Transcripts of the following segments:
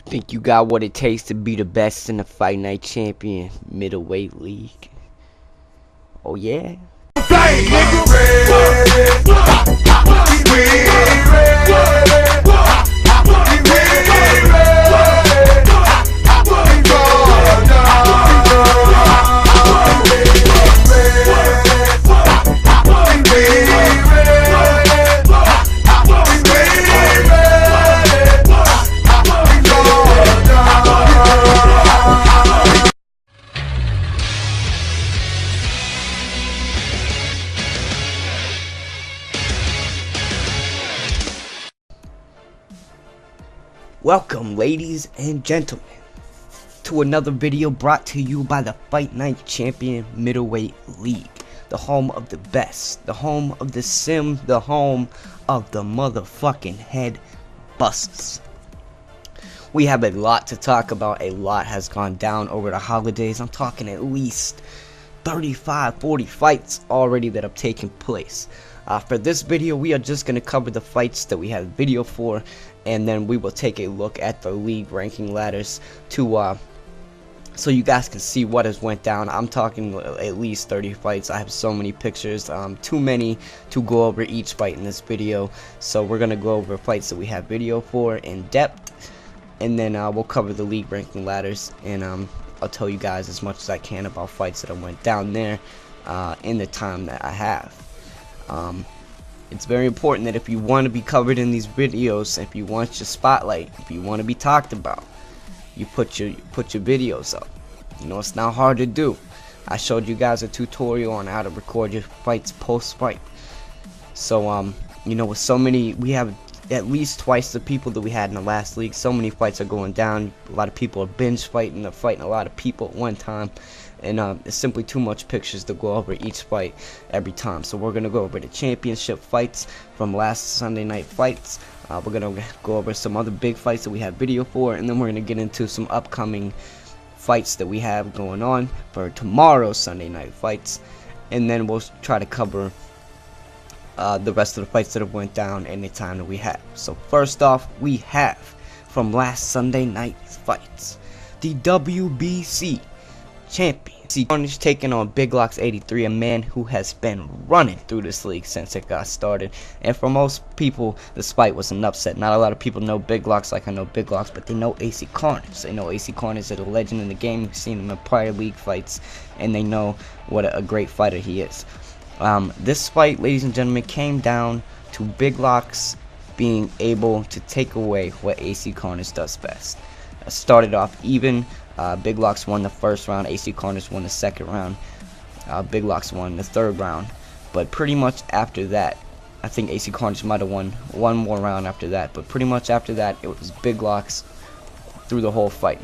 Think you got what it takes to be the best in the Fight Night Champion Middleweight League? Oh yeah? Welcome, ladies and gentlemen, to another video brought to you by the Fight Night Champion Middleweight League, the home of the best, the home of the sim, the home of the motherfucking head busters. We have a lot to talk about. A lot has gone down over the holidays. I'm talking at least 35-40 fights already that have taken place. For this video, we are just going to cover the fights that we have video for, and then we will take a look at the league ranking ladders to so you guys can see what has went down. I'm talking at least 30 fights. I have so many pictures, too many to go over each fight in this video, so we're going to go over fights that we have video for in depth, and then we'll cover the league ranking ladders, and I'll tell you guys as much as I can about fights that I went down there in the time that I have. It's very important that if you want to be covered in these videos, if you want your spotlight, if you want to be talked about, you put your videos up. You know, it's not hard to do. I showed you guys a tutorial on how to record your fights post-fight. So you know, with so many, we have at least twice the people that we had in the last league. So many fights are going down. A lot of people are binge fighting. They're fighting a lot of people at one time, and it's simply too much pictures to go over each fight every time. So we're gonna go over the championship fights from last Sunday night fights. We're gonna go over some other big fights that we have video for, and then we're gonna get into some upcoming fights that we have going on for tomorrow's Sunday night fights, and then we'll try to cover the rest of the fights that have went down in the time that we have. So first off, we have from last Sunday night fights, the WBC champion Carnage taking on Big Locks 83, a man who has been running through this league since it got started. And for most people, this fight was an upset. Not a lot of people know Big Locks like I know Big Locks, but they know AC Carnage. They know AC Carnage is a legend in the game. We've seen him in prior league fights, and they know what a great fighter he is. This fight, ladies and gentlemen, came down to Big Locks being able to take away what AC Carnage does best. Started off even. Big Locks won the first round. AC Carnage won the second round. Big Locks won the third round. But pretty much after that, I think AC Carnage might have won one more round after that. But pretty much after that, it was Big Locks through the whole fight.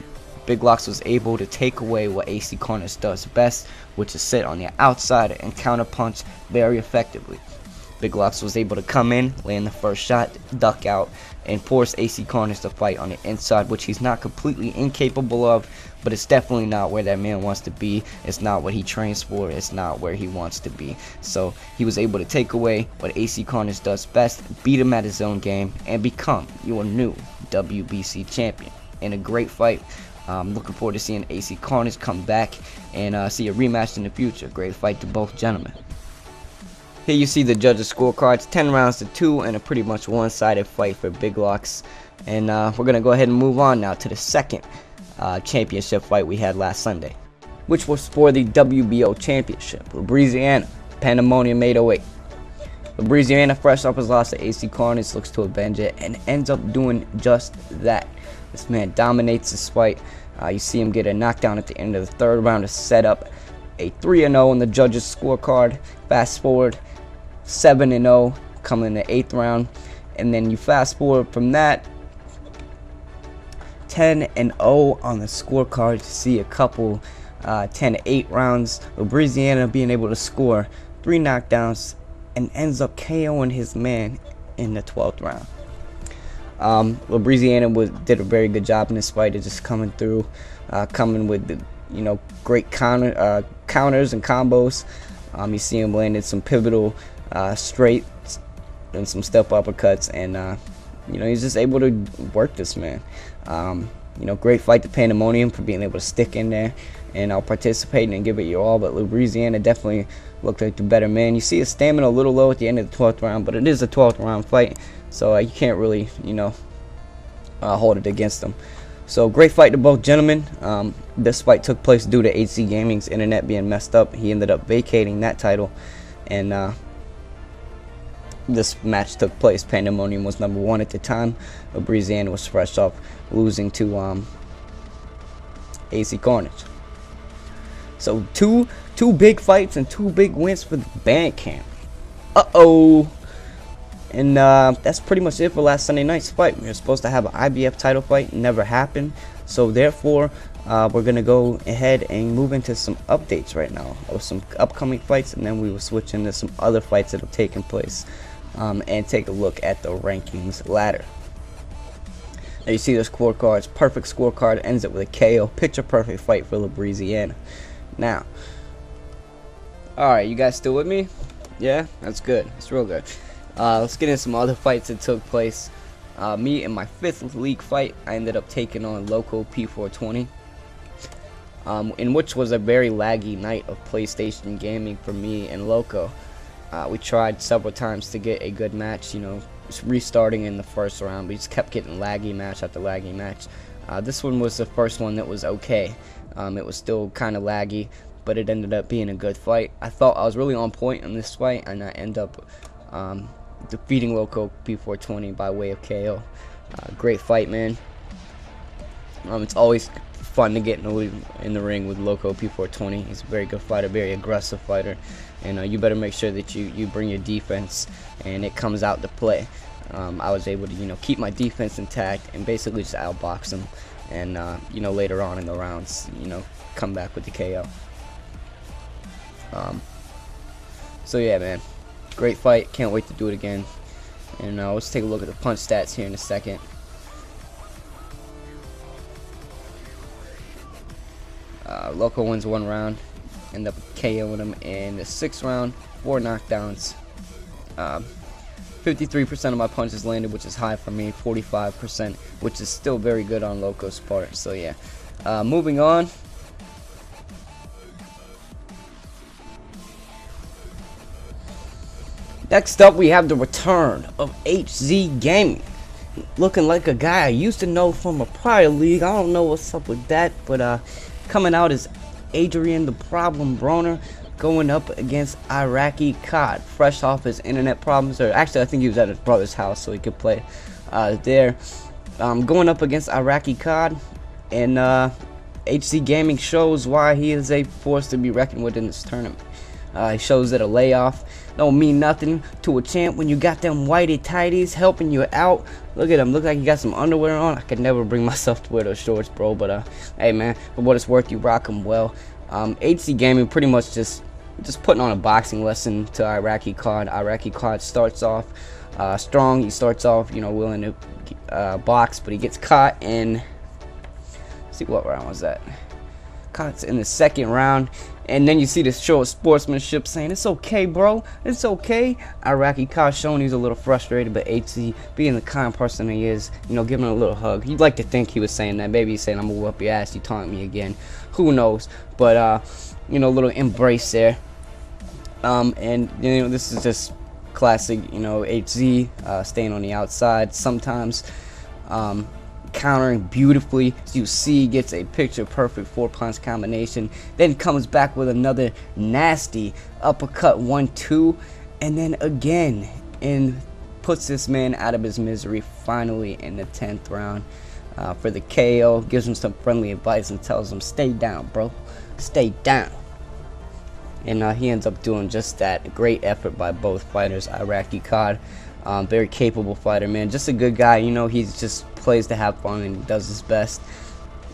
Big Locks was able to take away what AC Carnage does best, which is sit on the outside and counterpunch very effectively. Big Locks was able to come in, land the first shot, duck out, and force AC Carnage to fight on the inside, which he's not completely incapable of, but it's definitely not where that man wants to be. It's not what he trains for. It's not where he wants to be. So he was able to take away what AC Carnage does best, beat him at his own game, and become your new WBC champion. In a great fight. Looking forward to seeing AC Carnage come back and see a rematch in the future. Great fight to both gentlemen. Here you see the judges' scorecards, 10 rounds to 2, and a pretty much one-sided fight for Big Locks. And we're going to go ahead and move on now to the second championship fight we had last Sunday, which was for the WBO championship. Louisiana, Pandemonium 808. Louisiana, fresh off his loss to AC Carnage, looks to avenge it and ends up doing just that. This man dominates this fight. You see him get a knockdown at the end of the third round to set up a 3-0 in the judges' scorecard. Fast forward, 7-0 coming in the 8th round, and then you fast forward from that, 10-0 on the scorecard to see a couple 10-8 rounds. Louisiana being able to score 3 knockdowns and ends up KOing his man in the 12th round. Louisiana did a very good job in this fight of just coming through, coming with the great counters and combos. You see him landed some pivotal straights and some step uppercuts, and he's just able to work this man. great fight to Pandemonium for being able to stick in there and participate and give it your all. But Louisiana definitely looked like the better man. You see his stamina a little low at the end of the 12th round, but it is a 12th round fight, so you can't really, hold it against him. So great fight to both gentlemen. This fight took place due to HC Gaming's internet being messed up. He ended up vacating that title, and this match took place. Pandemonium was number 1 at the time. Louisiana was fresh off losing to AC Carnage. So two big fights and 2 big wins for the Bandcamp. And that's pretty much it for last Sunday night's fight. We were supposed to have an IBF title fight, never happened. So therefore, we're gonna go ahead and move into some updates right now of some upcoming fights, and then we will switch into some other fights that have taken place, and take a look at the rankings ladder. Now you see the scorecards. Perfect scorecard, ends it with a KO. Picture perfect fight for Louisiana. Now, alright, you guys still with me? Yeah, that's good. It's real good. Let's get into some other fights that took place. Me in my 5th league fight, I ended up taking on Loco P420, in which was a very laggy night of PlayStation gaming for me and Loco. We tried several times to get a good match, restarting in the first round. We just kept getting laggy match after laggy match. This one was the first one that was okay. It was still kind of laggy, but it ended up being a good fight. I thought I was really on point in this fight, and I end up defeating Loco P420 by way of KO. Great fight, man. It's always fun to get in the ring with Loco P420. He's a very good fighter, very aggressive fighter, and you better make sure that you bring your defense and it comes out to play. I was able to keep my defense intact and basically just outbox him, and later on in the rounds come back with the KO. So yeah, man, great fight. Can't wait to do it again. And let's take a look at the punch stats here in a second. Loco wins 1 round, end up KOing him in the 6th round, 4 knockdowns. 53% of my punches landed, which is high for me. 45%, which is still very good on Loco's part. So yeah, moving on. Next up, we have the return of HZ Gaming, looking like a guy I used to know from a prior league. I don't know what's up with that, but coming out is Adrian the Problem Broner, going up against Iraqi Cod, fresh off his internet problems. Or actually, I think he was at his brother's house, so he could play there. Going up against Iraqi Cod, and HZ Gaming shows why he is a force to be reckoned with in this tournament. He shows that a layoff don't mean nothing to a champ when you got them whitey tighties helping you out. Look at him, look like he got some underwear on. I could never bring myself to wear those shorts, bro, but hey man, for what it's worth, you rock them well. HC Gaming pretty much just putting on a boxing lesson to Iraqi Cod. Iraqi Cod starts off strong. He starts off willing to box, but he gets caught in, see what round was that? Caught in the 2nd round. And then you see this show of sportsmanship saying, "It's okay, bro. It's okay." Iraqi Cod showing he's a little frustrated, but HC, being the kind person he is, giving him a little hug. You'd like to think he was saying that. Maybe he's saying, "I'm gonna whoop your ass. You taunt me again." Who knows? But a little embrace there. And this is just classic, HZ staying on the outside sometimes. Countering beautifully. As you see, gets a picture perfect 4-punch combination, then comes back with another nasty uppercut 1-2, and then again, and puts this man out of his misery finally in the 10th round for the KO. Gives him some friendly advice and tells him, "Stay down, bro, stay down." And he ends up doing just that. A great effort by both fighters. Iraqi Cod, very capable fighter, man. Just a good guy. He's just plays to have fun and does his best.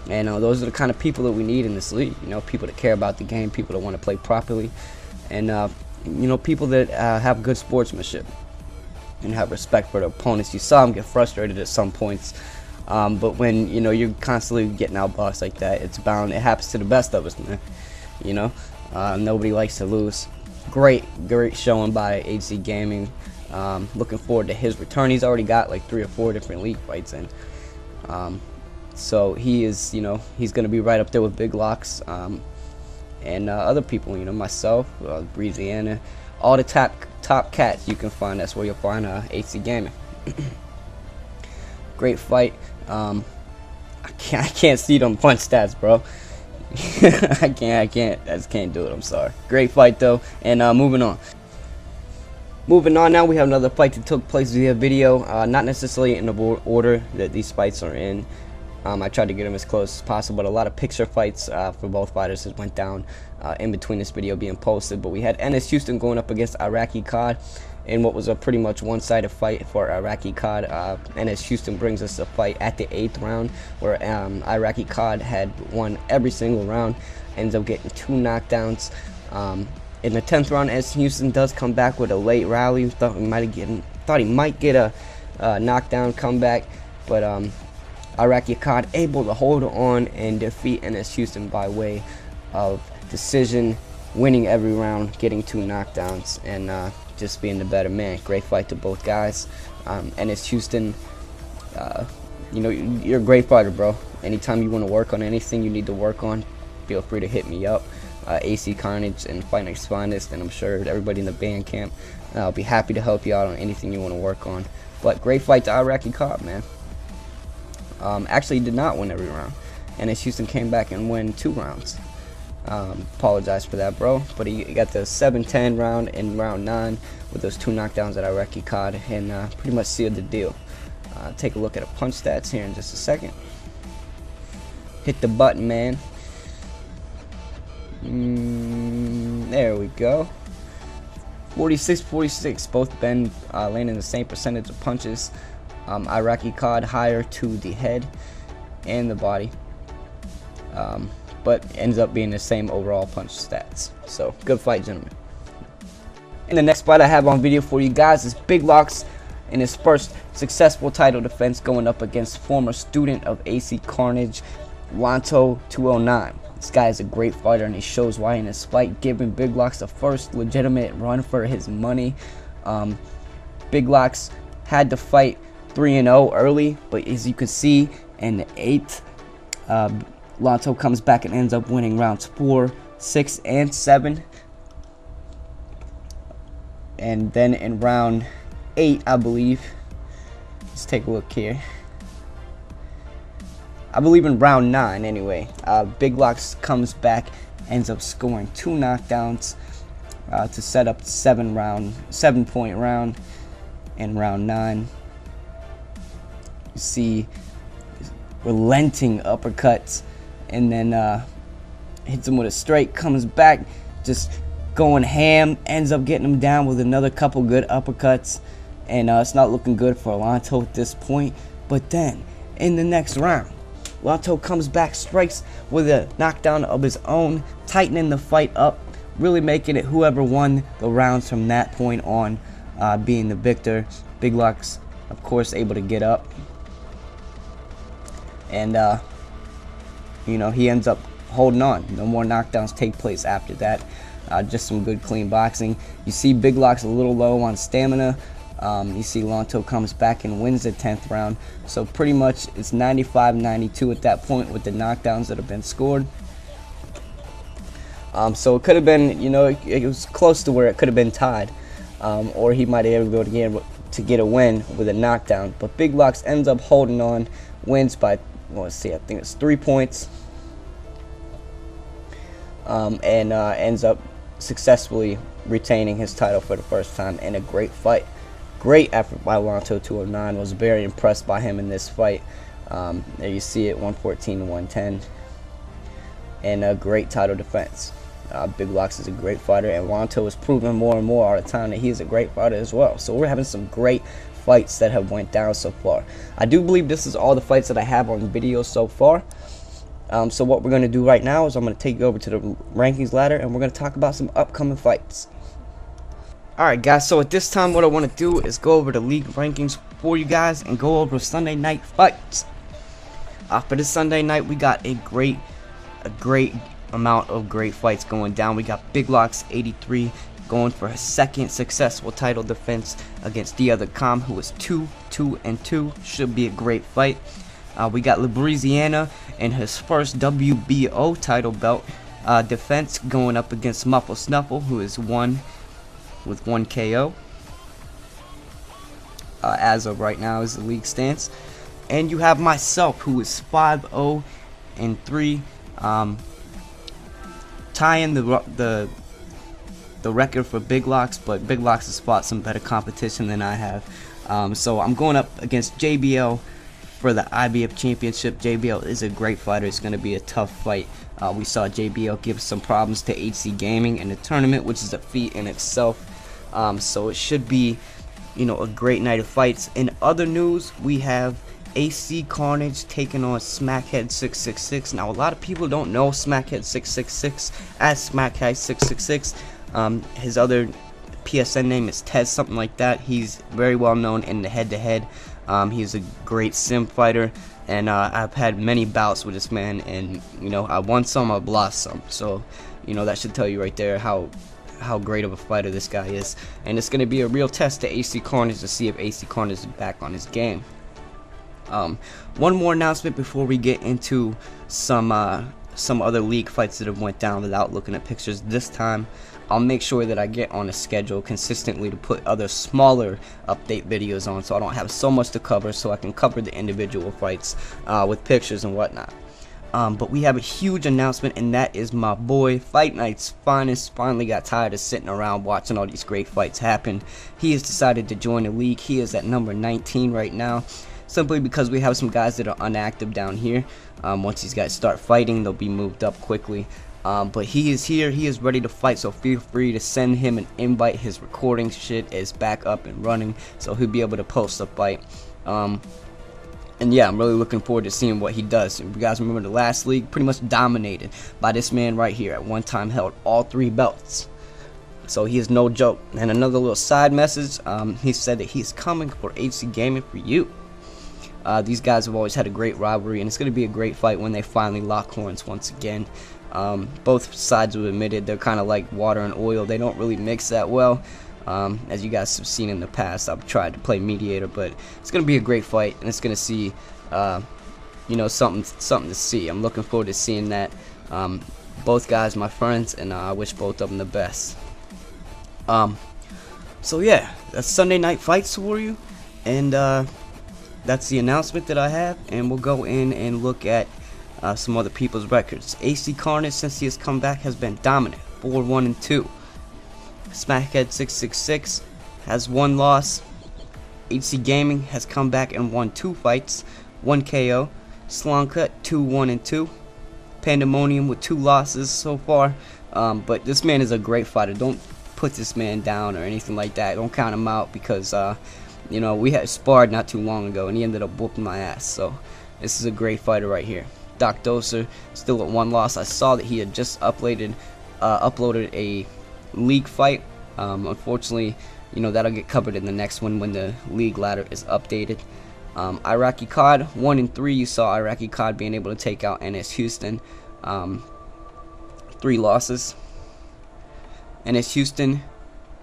And those are the kind of people that we need in this league. People that care about the game, people that want to play properly, and people that have good sportsmanship and have respect for their opponents. You saw him get frustrated at some points, but when you're constantly getting outboxed like that, it's bound. It happens to the best of us, man. Nobody likes to lose. Great showing by HC Gaming. Looking forward to his return. He's already got like 3 or 4 different league fights in. So he is, you know, he's gonna be right up there with Big Locks, and other people, you know, myself, Breeziana, all the top cats you can find. That's where you'll find AC Gaming. Great fight. I can't see them punch stats, bro. I just can't do it. I'm sorry. Great fight though. And moving on. Now we have another fight that took place via video. Not necessarily in the order that these fights are in. I tried to get them as close as possible, but a lot of picture fights for both fighters has went down in between this video being posted. But we had Enes Houston going up against Iraqi Cod in what was a pretty much one-sided fight for Iraqi Cod. Enes Houston brings us a fight at the 8th round, where Iraqi Cod had won every single round, ends up getting 2 knockdowns. In the 10th round, Enes Houston does come back with a late rally. Thought he might get a knockdown comeback, but Iraqi Cod able to hold on and defeat Enes Houston by way of decision, winning every round, getting 2 knockdowns, and just being the better man. Great fight to both guys. Enes Houston, you know, you're a great fighter, bro. Anytime you want to work on anything you need to work on, feel free to hit me up. AC Carnage and Fight Night's Finest, and I'm sure everybody in the band camp, I'll be happy to help you out on anything you want to work on. But great fight to Iraqi Cod, man. Actually did not win every round, and Houston came back and won 2 rounds. Apologize for that, bro, but he got the 7-10 round in round 9 with those 2 knockdowns at Iraqi Cod, and pretty much sealed the deal. Take a look at the punch stats here in just a second. Hit the button, man. There we go. 46-46, both been landing the same percentage of punches. Iraqi Cod higher to the head and the body, but ends up being the same overall punch stats. So good fight, gentlemen. And the next fight I have on video for you guys is Big Locks in his first successful title defense, going up against former student of AC Carnage, Lonto 209. This guy is a great fighter, and he shows why in this fight, giving Big Locks the first legitimate run for his money. Big Locks had to fight 3-0 early, but as you can see in the 8th, Lonto comes back and ends up winning rounds 4, 6, and 7. And then in round 8, I believe, let's take a look here. I believe in round 9 anyway, Big Locks comes back, ends up scoring 2 knockdowns to set up 7-point round in round 9. You see relenting uppercuts, and then hits him with a straight, comes back, just going ham, ends up getting him down with another couple good uppercuts, and it's not looking good for Lonto at this point. But then in the next round, Lonto comes back, strikes with a knockdown of his own, tightening the fight up, really making it whoever won the rounds from that point on being the victor. Big Locks, of course, able to get up, and you know, he ends up holding on. No more knockdowns take place after that. Just some good clean boxing. You see Big Locks a little low on stamina. You see Lonto comes back and wins the 10th round. So pretty much it's 95-92 at that point with the knockdowns that have been scored. So it could have been, you know, it was close to where it could have been tied. Or he might have been able to get a win with a knockdown. But Big Locks ends up holding on, wins by, well, let's see, I think it's 3 points. And ends up successfully retaining his title for the first time in a great fight. Great effort by Lonto 209. Was very impressed by him in this fight. There you see it, 114-110, and a great title defense. Big Locks is a great fighter, and Lonto is proving more and more all the time that he's a great fighter as well. So we're having some great fights that have went down so far. I do believe this is all the fights that I have on video so far. So what we're going to do right now is I'm going to take you over to the rankings ladder, and we're going to talk about some upcoming fights. Alright guys, so at this time what I want to do is go over the league rankings for you guys and go over Sunday night fights. For this Sunday night, we got a great amount of great fights going down. We got Big Locks 83 going for his second successful title defense against the other Com, who is 2-2-2. Should be a great fight. We got Louisiana in his first WBO title belt defense, going up against Muffle Snuffle, who is one with 1 KO as of right now is the league stance. And you have myself, who is 5-0 and 3, tying the record for Big Locks, but Big Locks has fought some better competition than I have. So I'm going up against JBL for the IBF Championship. JBL is a great fighter. It's going to be a tough fight. We saw JBL give some problems to HC Gaming in the tournament, which is a feat in itself. So it should be, you know, a great night of fights. In other news, we have AC Carnage taking on Smackhead 666. Now, a lot of people don't know Smackhead 666 as Smackhead 666. His other PSN name is Tez, something like that. He's very well known in the head-to-head. He's a great sim fighter, and I've had many bouts with this man, and you know, I won some, I've lost some. So, you know, that should tell you right there how great of a fighter this guy is. And it's going to be a real test to AC Carnage to see if AC Carnage is back on his game. One more announcement before we get into some other league fights that have went down without looking at pictures. This time I'll make sure that I get on a schedule consistently to put other smaller update videos on, so I don't have so much to cover, so I can cover the individual fights with pictures and whatnot. But we have a huge announcement, and that is my boy Fight Night's Finest finally got tired of sitting around watching all these great fights happen. He has decided to join the league. He is at number 19 right now, simply because we have some guys that are unactive down here. Once these guys start fighting, they'll be moved up quickly. But he is here, he is ready to fight, so feel free to send him an invite. His recording shit is back up and running, so he'll be able to post a fight. And yeah, I'm really looking forward to seeing what he does. If you guys remember, the last league pretty much dominated by this man right here. At one time held all 3 belts. So he is no joke. And another little side message, he said that he's coming for HC Gaming for you. These guys have always had a great rivalry, and it's going to be a great fight when they finally lock horns once again. Both sides have admitted they're kind of like water and oil. They don't really mix that well. As you guys have seen in the past, I've tried to play mediator, but it's going to be a great fight, and it's going to see, you know, something to see. I'm looking forward to seeing that. Both guys my friends, and I wish both of them the best. So yeah, that's Sunday Night Fights for you, and that's the announcement that I have, and we'll go in and look at some other people's records. AC Carnage, since he has come back, has been dominant, 4-1 and 2. Smackhead 666 has 1 loss. HC Gaming has come back and won 2 fights, 1 KO. Sloncut 2-1 and 2. Pandemonium with 2 losses so far. But this man is a great fighter. Don't put this man down or anything like that. Don't count him out, because you know, we had sparred not too long ago and he ended up whooping my ass. So this is a great fighter right here. Doc Doser still at 1 loss. I saw that he had just uploaded a league fight. Unfortunately, you know, that'll get covered in the next one when the league ladder is updated. Iraqi Cod 1 and 3. You saw Iraqi Cod being able to take out NS Houston. 3 losses. NS Houston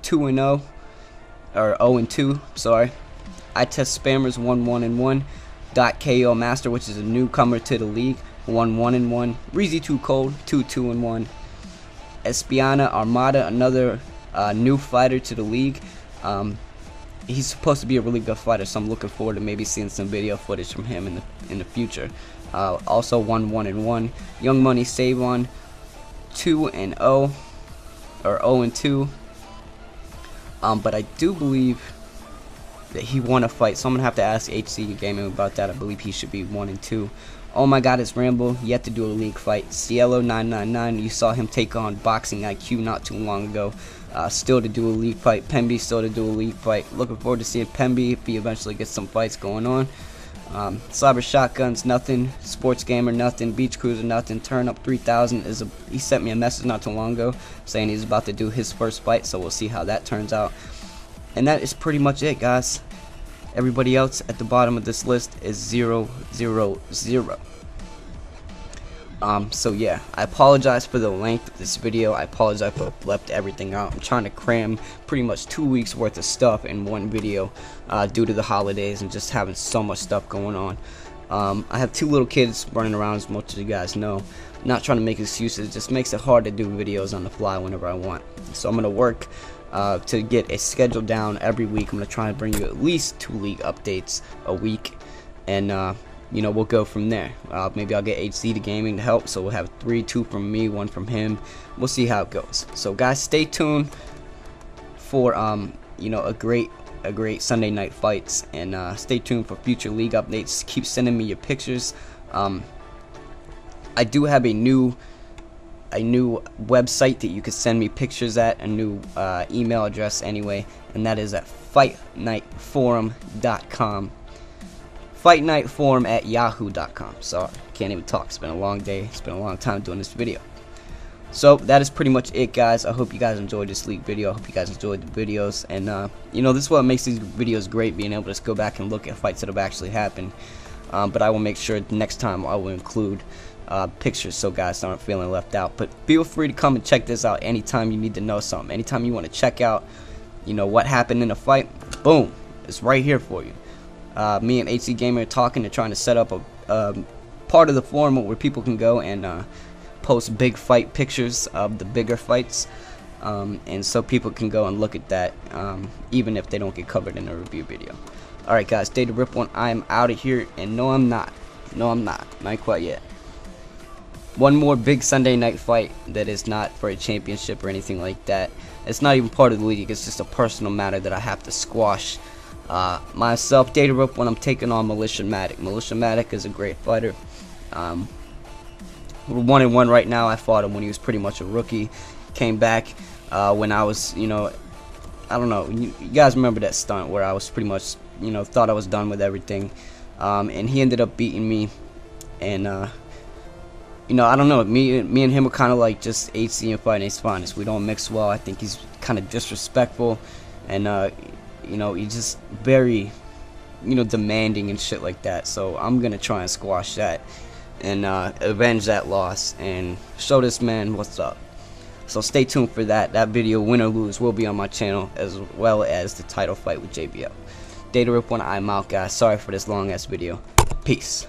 2 and 0, or 0 and 2. Sorry. I Test Spammers 1-1 and 1. Dot KO Master, which is a newcomer to the league, 1-1 and 1. Reezy Too Cold 2-2 and 1. Espiana Armada, another new fighter to the league. He's supposed to be a really good fighter, so I'm looking forward to maybe seeing some video footage from him in the future. Also 1-1 and 1. Young Money Savon 2 and 0, or 0 and 2. But I do believe that he won a fight, so I'm gonna have to ask HC Gaming about that. I believe he should be 1 and 2. Oh my God, it's Rambo, yet to do a league fight. Cielo 999, you saw him take on Boxing IQ not too long ago. Still to do a league fight. Pemby still to do a league fight. Looking forward to seeing Pemby if he eventually gets some fights going on. Cyber Shotguns, nothing. Sports Gamer, nothing. Beach Cruiser, nothing. Turn Up 3000 he sent me a message not too long ago saying he's about to do his first fight, so we'll see how that turns out. And that is pretty much it, guys. Everybody else at the bottom of this list is 0, 0, 0. So yeah, I apologize for the length of this video. I apologize for left everything out. I'm trying to cram pretty much 2 weeks worth of stuff in one video due to the holidays and just having so much stuff going on. I have 2 little kids running around, as much as you guys know. Not trying to make excuses, it just makes it hard to do videos on the fly whenever I want. So I'm going to work to get a schedule down every week. I'm going to try and bring you at least 2 league updates a week, and you know, we'll go from there. Maybe I'll get HC to gaming to help, so we'll have 3, 2 from me, 1 from him. We'll see how it goes. So guys, stay tuned for you know, a great Sunday night fights, and stay tuned for future league updates. Keep sending me your pictures. I do have a new website that you can send me pictures at, a new email address anyway, and that is at fightnightforum.com. fightnightforum@yahoo.com. Sorry, can't even talk. It's been a long day. It's been a long time doing this video. So that is pretty much it, guys. I hope you guys enjoyed this league video. I hope you guys enjoyed the videos, and you know, this is what makes these videos great, being able to just go back and look at fights that have actually happened. But I will make sure next time I will include pictures, so guys aren't feeling left out. But feel free to come and check this out anytime you need to know something. Anytime you want to check out, you know, what happened in a fight, boom, it's right here for you. Me and HC Gamer are talking and trying to set up a part of the forum where people can go and post big fight pictures of the bigger fights, and so people can go and look at that, even if they don't get covered in a review video. Alright guys, Day to Rip One, I am out of here, and no I'm not quite yet. One more big Sunday night fight that is not for a championship or anything like that. It's not even part of the league, it's just a personal matter that I have to squash. Myself, Day to Rip One, I'm taking on Militia Matic. Militia Matic is a great fighter. We're 1-1 right now. I fought him when he was pretty much a rookie. Came back when I was, you know, I don't know. You guys remember that stunt where I was pretty much, you know, thought I was done with everything, and he ended up beating me. And you know, I don't know. Me and him are kind of like just HC and Fighting Ace Finest. We don't mix well. I think he's kind of disrespectful, and you know, he's just very, you know, demanding and shit like that. So I'm gonna try and squash that and avenge that loss and show this man what's up. So stay tuned for that. That video, win or lose, will be on my channel, as well as the title fight with JBL. Day to Rip One, I'm out, guys. Sorry for this long ass video. Peace.